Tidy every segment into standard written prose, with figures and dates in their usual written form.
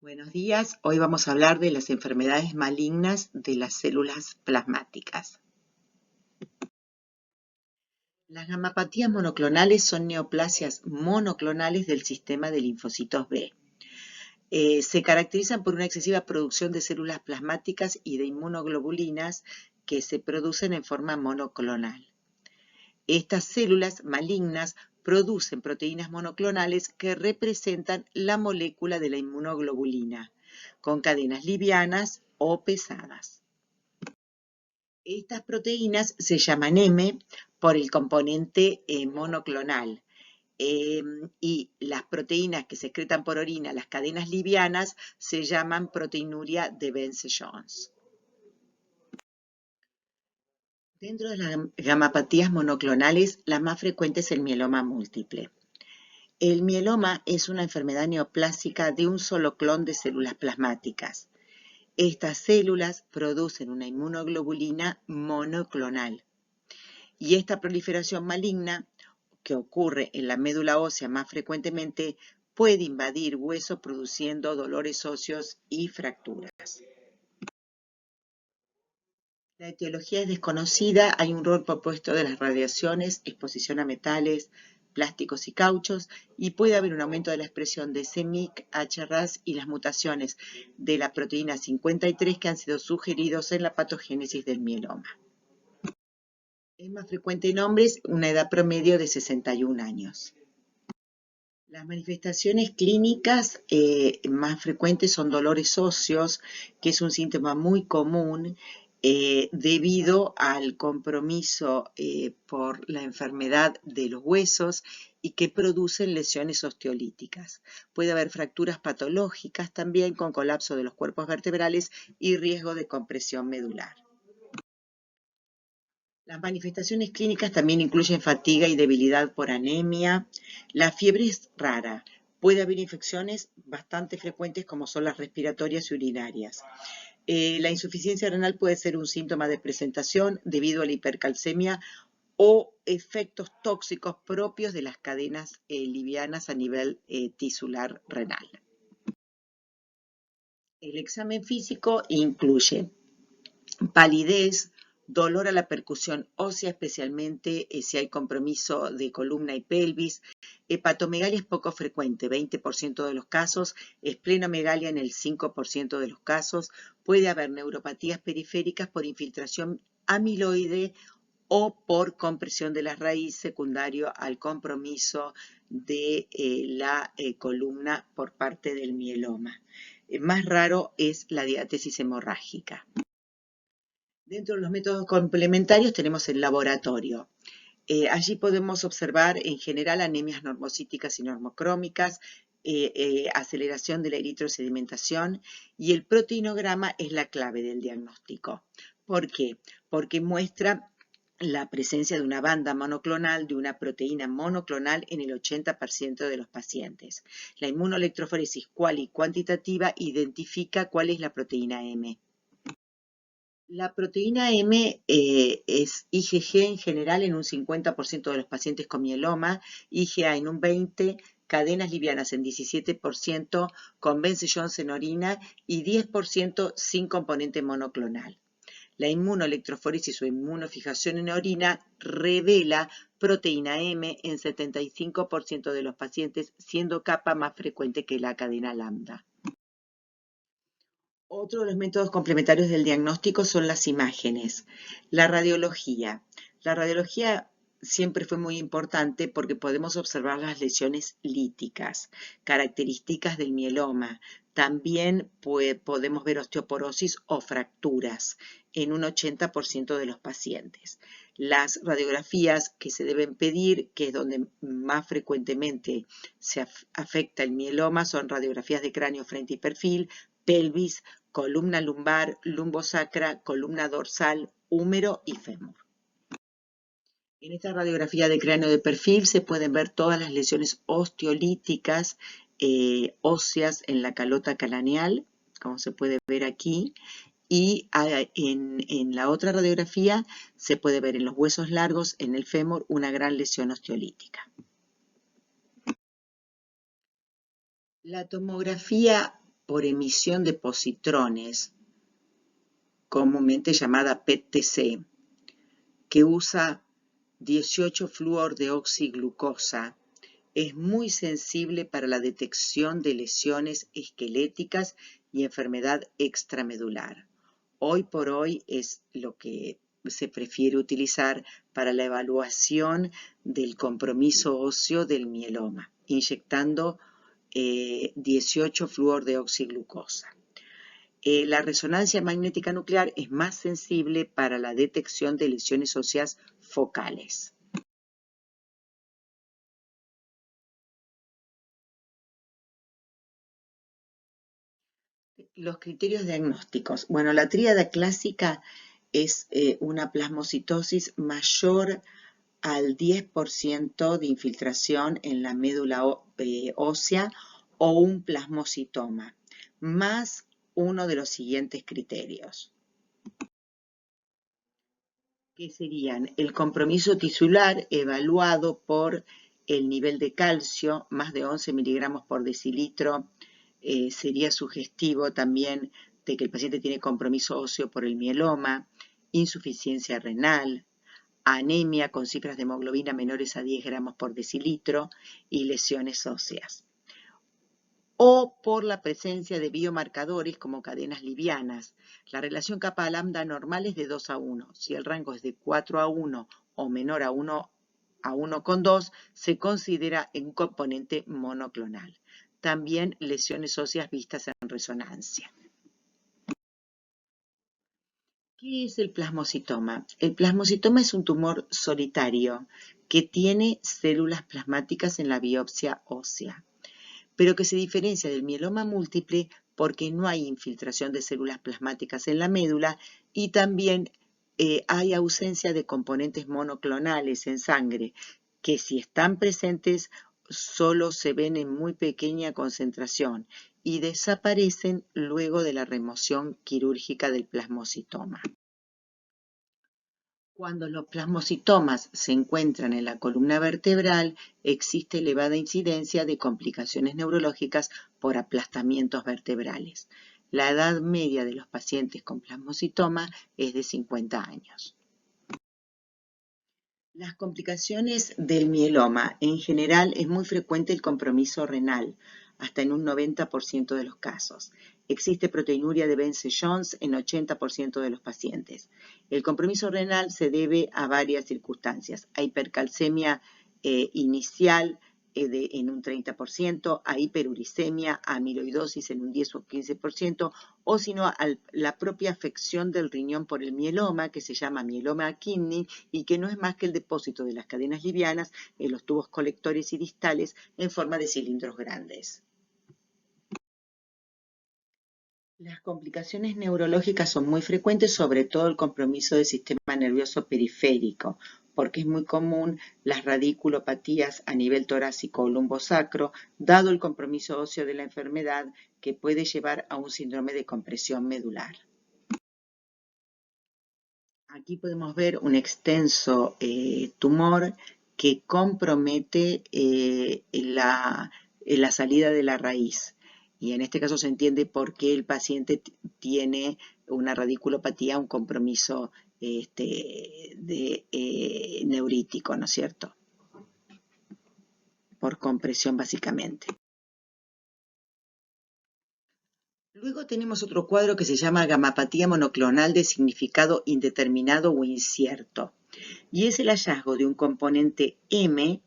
Buenos días, hoy vamos a hablar de las enfermedades malignas de las células plasmáticas. Las gamapatías monoclonales son neoplasias monoclonales del sistema de linfocitos B. Se caracterizan por una excesiva producción de células plasmáticas y de inmunoglobulinas que se producen en forma monoclonal. Estas células malignas producen proteínas monoclonales que representan la molécula de la inmunoglobulina, con cadenas livianas o pesadas. Estas proteínas se llaman M por el componente monoclonal y las proteínas que se excretan por orina, las cadenas livianas, se llaman proteinuria de Bence-Jones. Dentro de las gamapatías monoclonales, la más frecuente es el mieloma múltiple. El mieloma es una enfermedad neoplásica de un solo clon de células plasmáticas. Estas células producen una inmunoglobulina monoclonal. Y esta proliferación maligna, que ocurre en la médula ósea más frecuentemente, puede invadir huesos produciendo dolores óseos y fracturas. La etiología es desconocida, hay un rol propuesto de las radiaciones, exposición a metales, plásticos y cauchos, y puede haber un aumento de la expresión de c-Myc, HRAS y las mutaciones de la proteína 53 que han sido sugeridos en la patogénesis del mieloma. Es más frecuente en hombres, una edad promedio de 61 años. Las manifestaciones clínicas más frecuentes son dolores óseos, que es un síntoma muy común debido al compromiso por la enfermedad de los huesos y que producen lesiones osteolíticas. Puede haber fracturas patológicas también con colapso de los cuerpos vertebrales y riesgo de compresión medular. Las manifestaciones clínicas también incluyen fatiga y debilidad por anemia. La fiebre es rara. Puede haber infecciones bastante frecuentes como son las respiratorias y urinarias. La insuficiencia renal puede ser un síntoma de presentación debido a la hipercalcemia o efectos tóxicos propios de las cadenas livianas a nivel tisular renal. El examen físico incluye palidez, dolor a la percusión ósea, especialmente si hay compromiso de columna y pelvis. Hepatomegalia es poco frecuente, 20% de los casos, esplenomegalia en el 5% de los casos. Puede haber neuropatías periféricas por infiltración amiloide o por compresión de la raíz secundario al compromiso de la columna por parte del mieloma. Más raro es la diátesis hemorrágica. Dentro de los métodos complementarios tenemos el laboratorio. Allí podemos observar en general anemias normocíticas y normocrómicas, aceleración de la eritrosedimentación, y el proteinograma es la clave del diagnóstico. ¿Por qué? Porque muestra la presencia de una banda monoclonal de una proteína monoclonal en el 80% de los pacientes. La inmunoelectroforesis cual y cuantitativa identifica cuál es la proteína M. La proteína M es IgG en general en un 50% de los pacientes con mieloma, IgA en un 20%, cadenas livianas en 17%, con Bence-Jones en orina y 10% sin componente monoclonal. La inmunoelectroforesis o inmunofijación en orina revela proteína M en 75% de los pacientes, siendo capa más frecuente que la cadena lambda. Otro de los métodos complementarios del diagnóstico son las imágenes. La radiología. La radiología siempre fue muy importante porque podemos observar las lesiones líticas, características del mieloma. También podemos ver osteoporosis o fracturas en un 80% de los pacientes. Las radiografías que se deben pedir, que es donde más frecuentemente se afecta el mieloma, son radiografías de cráneo, frente y perfil, pelvis, columna lumbar, lumbosacra, columna dorsal, húmero y fémur. En esta radiografía de cráneo de perfil se pueden ver todas las lesiones osteolíticas óseas en la calota craneal, como se puede ver aquí, y en la otra radiografía se puede ver en los huesos largos, en el fémur, una gran lesión osteolítica. La tomografía por emisión de positrones, comúnmente llamada PET-TC, que usa 18-fluordeoxiglucosa, es muy sensible para la detección de lesiones esqueléticas y enfermedad extramedular. Hoy por hoy es lo que se prefiere utilizar para la evaluación del compromiso óseo del mieloma, inyectando 18-fluordeoxiglucosa. La resonancia magnética nuclear es más sensible para la detección de lesiones óseas focales. Los criterios diagnósticos. Bueno, la tríada clásica es una plasmocitosis mayor al 10% de infiltración en la médula ósea o un plasmocitoma, más uno de los siguientes criterios, que serían el compromiso tisular evaluado por el nivel de calcio, más de 11 miligramos por decilitro, sería sugestivo también de que el paciente tiene compromiso óseo por el mieloma, insuficiencia renal, anemia con cifras de hemoglobina menores a 10 gramos por decilitro y lesiones óseas. O por la presencia de biomarcadores como cadenas livianas. La relación kappa lambda normal es de 2 a 1. Si el rango es de 4 a 1 o menor a 1 a 1,2, se considera un componente monoclonal. También lesiones óseas vistas en resonancia. ¿Qué es el plasmocitoma? El plasmocitoma es un tumor solitario que tiene células plasmáticas en la biopsia ósea, pero que se diferencia del mieloma múltiple porque no hay infiltración de células plasmáticas en la médula y también hay ausencia de componentes monoclonales en sangre, que si están presentes solo se ven en muy pequeña concentración y desaparecen luego de la remoción quirúrgica del plasmocitoma. Cuando los plasmocitomas se encuentran en la columna vertebral, existe elevada incidencia de complicaciones neurológicas por aplastamientos vertebrales. La edad media de los pacientes con plasmocitoma es de 50 años. Las complicaciones del mieloma, en general, es muy frecuente el compromiso renal, hasta en un 90% de los casos. Existe proteinuria de Bence-Jones en 80% de los pacientes. El compromiso renal se debe a varias circunstancias. A hipercalcemia inicial en un 30%, a hiperuricemia, a amiloidosis en un 10 o 15%, o sino a la propia afección del riñón por el mieloma, que se llama mieloma kidney, y que no es más que el depósito de las cadenas livianas en los tubos colectores y distales en forma de cilindros grandes. Las complicaciones neurológicas son muy frecuentes, sobre todo el compromiso del sistema nervioso periférico, porque es muy común las radiculopatías a nivel torácico o lumbosacro, dado el compromiso óseo de la enfermedad que puede llevar a un síndrome de compresión medular. Aquí podemos ver un extenso tumor que compromete la salida de la raíz. Y en este caso se entiende por qué el paciente tiene una radiculopatía, un compromiso neurítico, ¿no es cierto? Por compresión básicamente. Luego tenemos otro cuadro que se llama gamapatía monoclonal de significado indeterminado o incierto. Y es el hallazgo de un componente M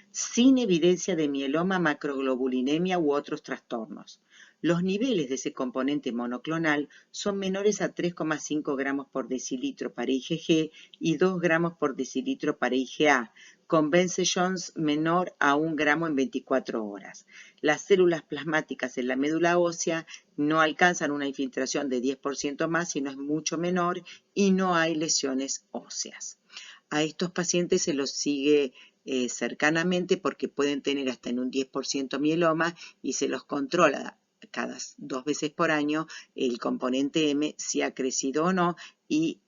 sin evidencia de mieloma, macroglobulinemia u otros trastornos. Los niveles de ese componente monoclonal son menores a 3,5 gramos por decilitro para IgG y 2 gramos por decilitro para IgA, con Bence-Jones menor a 1 gramo en 24 horas. Las células plasmáticas en la médula ósea no alcanzan una infiltración de 10% más, sino es mucho menor, y no hay lesiones óseas. A estos pacientes se los sigue cercanamente porque pueden tener hasta en un 10% mieloma y se los controla cada 2 veces por año el componente M si ha crecido o no y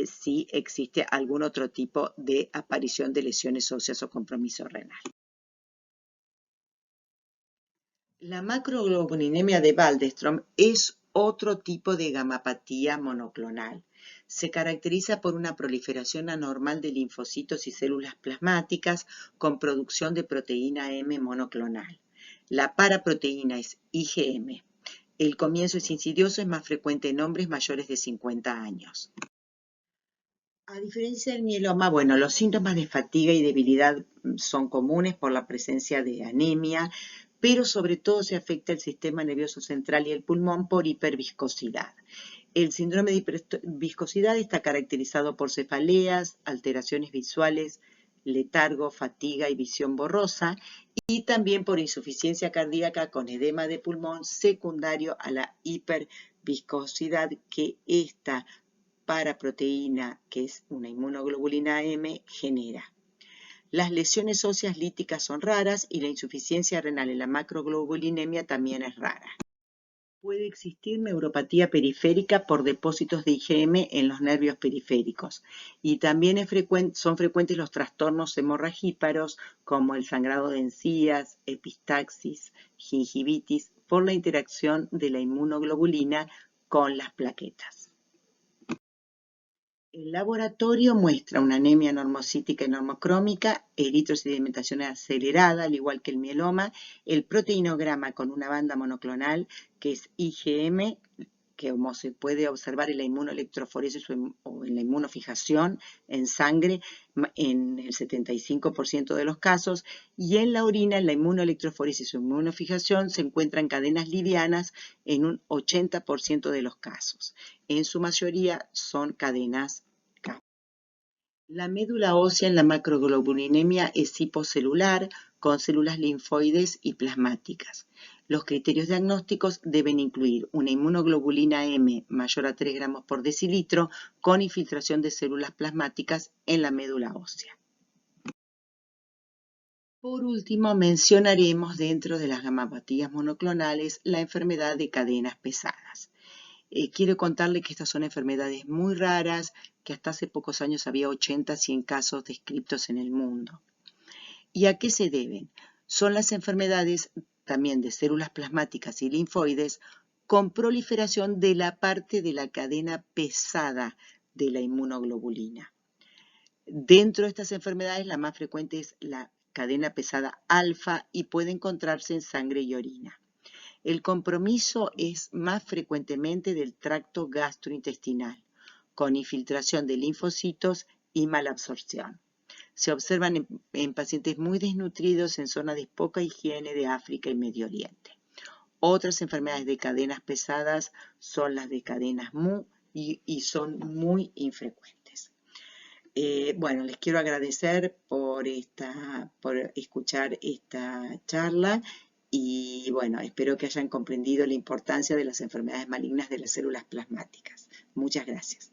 si existe algún otro tipo de aparición de lesiones óseas o compromiso renal. La macroglobulinemia de Waldenström es otro tipo de gamapatía monoclonal. Se caracteriza por una proliferación anormal de linfocitos y células plasmáticas con producción de proteína M monoclonal. La paraproteína es IgM. El comienzo es insidioso, es más frecuente en hombres mayores de 50 años. A diferencia del mieloma, bueno, los síntomas de fatiga y debilidad son comunes por la presencia de anemia, pero sobre todo se afecta el sistema nervioso central y el pulmón por hiperviscosidad. El síndrome de hiperviscosidad está caracterizado por cefaleas, alteraciones visuales, letargo, fatiga y visión borrosa, y también por insuficiencia cardíaca con edema de pulmón secundario a la hiperviscosidad que esta paraproteína, que es una inmunoglobulina M, genera. Las lesiones óseas líticas son raras y la insuficiencia renal en la macroglobulinemia también es rara. Puede existir neuropatía periférica por depósitos de IgM en los nervios periféricos y también son frecuentes los trastornos hemorragíparos como el sangrado de encías, epistaxis, gingivitis por la interacción de la inmunoglobulina con las plaquetas. El laboratorio muestra una anemia normocítica y normocrómica, eritrosedimentación acelerada, al igual que el mieloma, el proteinograma con una banda monoclonal que es IgM, que como se puede observar en la inmunoelectroforesis o en la inmunofijación en sangre en el 75% de los casos, y en la orina, en la inmunoelectroforesis o inmunofijación, se encuentran cadenas livianas en un 80% de los casos. En su mayoría son cadenas K. La médula ósea en la macroglobulinemia es hipocelular, con células linfoides y plasmáticas. Los criterios diagnósticos deben incluir una inmunoglobulina M mayor a 3 gramos por decilitro con infiltración de células plasmáticas en la médula ósea. Por último, mencionaremos dentro de las gamapatías monoclonales la enfermedad de cadenas pesadas. Quiero contarle que estas son enfermedades muy raras, que hasta hace pocos años había 80 a 100 casos descritos en el mundo. ¿Y a qué se deben? Son las enfermedades también de células plasmáticas y linfoides con proliferación de la parte de la cadena pesada de la inmunoglobulina. Dentro de estas enfermedades, la más frecuente es la cadena pesada alfa y puede encontrarse en sangre y orina. El compromiso es más frecuentemente del tracto gastrointestinal, con infiltración de linfocitos y malabsorción. Se observan en pacientes muy desnutridos en zonas de poca higiene de África y Medio Oriente. Otras enfermedades de cadenas pesadas son las de cadenas MU y son muy infrecuentes. Bueno, les quiero agradecer por escuchar esta charla y bueno, espero que hayan comprendido la importancia de las enfermedades malignas de las células plasmáticas. Muchas gracias.